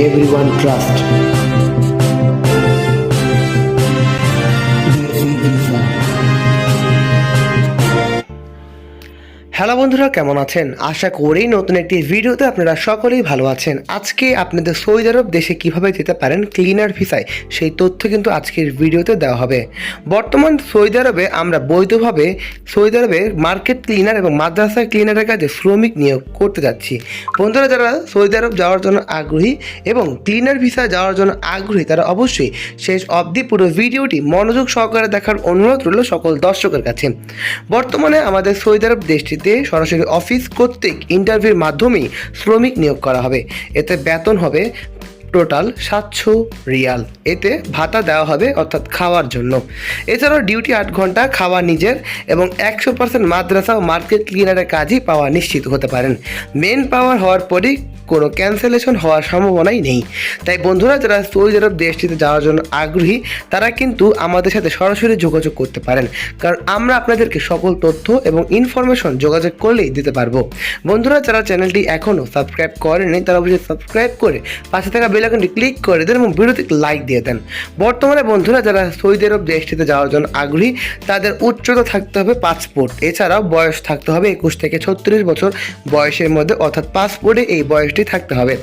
everyone trust. Hello বন্ধুরা, কেমন আছেন? আশা করি নতুন একটি ভিডিওতে আপনারা সকলেই ভালো আছেন। আজকে আপনাদের সৌদি আরব দেশে কিভাবে যেতে পারেন ক্লিনার ভিসায়, সেই তথ্য কিন্তু আজকের ভিডিওতে দেওয়া হবে। বর্তমান সৌদি আরবে আমরা বৈধভাবে সৌদি আরবে মার্কেট ক্লিনার এবং মাদ্রাসা ক্লিনারের কাজে শ্রমিক নিয়োগ করতে যাচ্ছি। বন্ধুরা, যারা সৌদি আরব যাওয়ার জন্য আগ্রহী এবং ক্লিনার ভিসায় যাওয়ার জন্য আগ্রহী, তারা অবশ্যই শেষ অবধি পুরো ভিডিওটি মনোযোগ সহকারে দেখার অনুরোধ রইল সকল দর্শকের কাছে। বর্তমানে আমাদের সৌদি আরব দেশটিতে সরাসরি অফিস কর্তৃক ইন্টারভিউর মাধ্যমেই শ্রমিক নিয়োগ করা হবে। এতে বেতন হবে টোটাল 700 রিয়াল। এতে ভাতা দেওয়া হবে, অর্থাৎ খাওয়ার জন্য। এছাড়াও ডিউটি 8 ঘন্টা, খাওয়া নিজের, এবং 100% মাদ্রাসা ও মার্কেট ক্লিনারের কাজই পাওয়া নিশ্চিত হতে পারেন। মেন পাওয়ার হওয়ার পরেই কোনো ক্যান্সেলেশন হওয়ার সম্ভাবনাই নেই। তাই বন্ধুরা, যারা সৌদি আরব দেশটিতে যাওয়ার জন্য আগ্রহী, তারা কিন্তু আমাদের সাথে সরাসরি যোগাযোগ করতে পারেন, কারণ আমরা আপনাদেরকে সকল তথ্য এবং ইনফরমেশন যোগাযোগ করলেই দিতে পারবো। বন্ধুরা, যারা চ্যানেলটি এখনও সাবস্ক্রাইব করেনি, তারা অবশ্যই সাবস্ক্রাইব করে পাশে থাকা বেল আইকনটি ক্লিক করে দেন এবং ভিডিওতে লাইক দিয়ে দেন। বর্তমানে বন্ধুরা, যারা সৌদি আরব দেশটিতে যাওয়ার জন্য আগ্রহী, তাদের উচ্চতা থাকতে হবে 5 ফুট। এছাড়াও বয়স থাকতে হবে 21 থেকে 36 বছর বয়সের মধ্যে, অর্থাৎ পাসপোর্টে এই বয়সটি থাকতে হবে।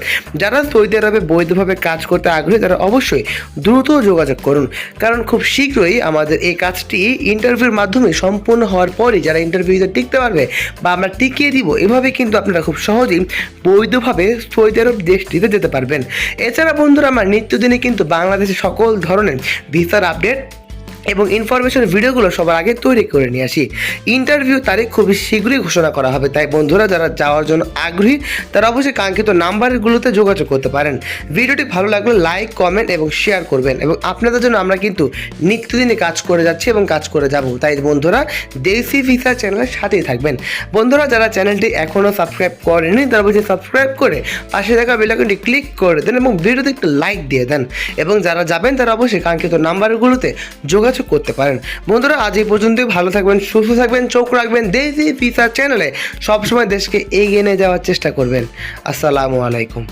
যারা সৌদি আরবে বৈধভাবে কাজ করতে আগ্রহী, তারা অবশ্যই দ্রুত যোগাযোগ করুন, কারণ খুব শীঘ্রই আমাদের এই কাজটি ইন্টারভিউর মাধ্যমে সম্পূর্ণ হওয়ার পরই যারা ইন্টারভিউতে টিকতে পারবে বা আমরা টিকিয়ে দিব, এভাবে কিন্তু আপনারা খুব সহজেই বৈধভাবে সৌদি আরব দেশটিতে যেতে পারবেন। এছাড়া বন্ধুরা, আমরা নিত্যদিনে কিন্তু বাংলাদেশের সকল ধরনের ভিসার আপডেট এবং ইনফরমেশন ভিডিওগুলো সবার আগে তৈরি করে নিয়ে আসি। ইন্টারভিউ তারিখ খুবই শীঘ্রই ঘোষণা করা হবে। তাই বন্ধুরা, যারা যাওয়ার জন্য আগ্রহী, তারা অবশ্যই কাঙ্ক্ষিত নাম্বারগুলোতে যোগাযোগ করতে পারেন। ভিডিওটি ভালো লাগলে লাইক, কমেন্ট এবং শেয়ার করবেন, এবং আপনাদের জন্য আমরা কিন্তু নিত্যদিনই কাজ করে যাচ্ছি এবং কাজ করে যাব। তাই বন্ধুরা, দেশি ভিসা চ্যানেলের সাথেই থাকবেন। বন্ধুরা, যারা চ্যানেলটি এখনও সাবস্ক্রাইব করেনি, তারা অবশ্যই সাবস্ক্রাইব করে পাশে থাকা বেল আইকনটি ক্লিক করে দেন এবং ভিডিওতে একটু লাইক দিয়ে দেন, এবং যারা যাবেন তারা অবশ্যই কাঙ্ক্ষিত নাম্বারগুলোতে যোগাযোগ করতে পারেন। বন্ধুরা, আজ এই পর্যন্তই। ভালো থাকবেন, সুস্থ থাকবেন, চোখ রাখবেন দেশি ভিসা চ্যানেলে। সবসময় দেশকে এগিয়ে নিয়ে যাওয়ার চেষ্টা করবেন। আসসালামু আলাইকুম।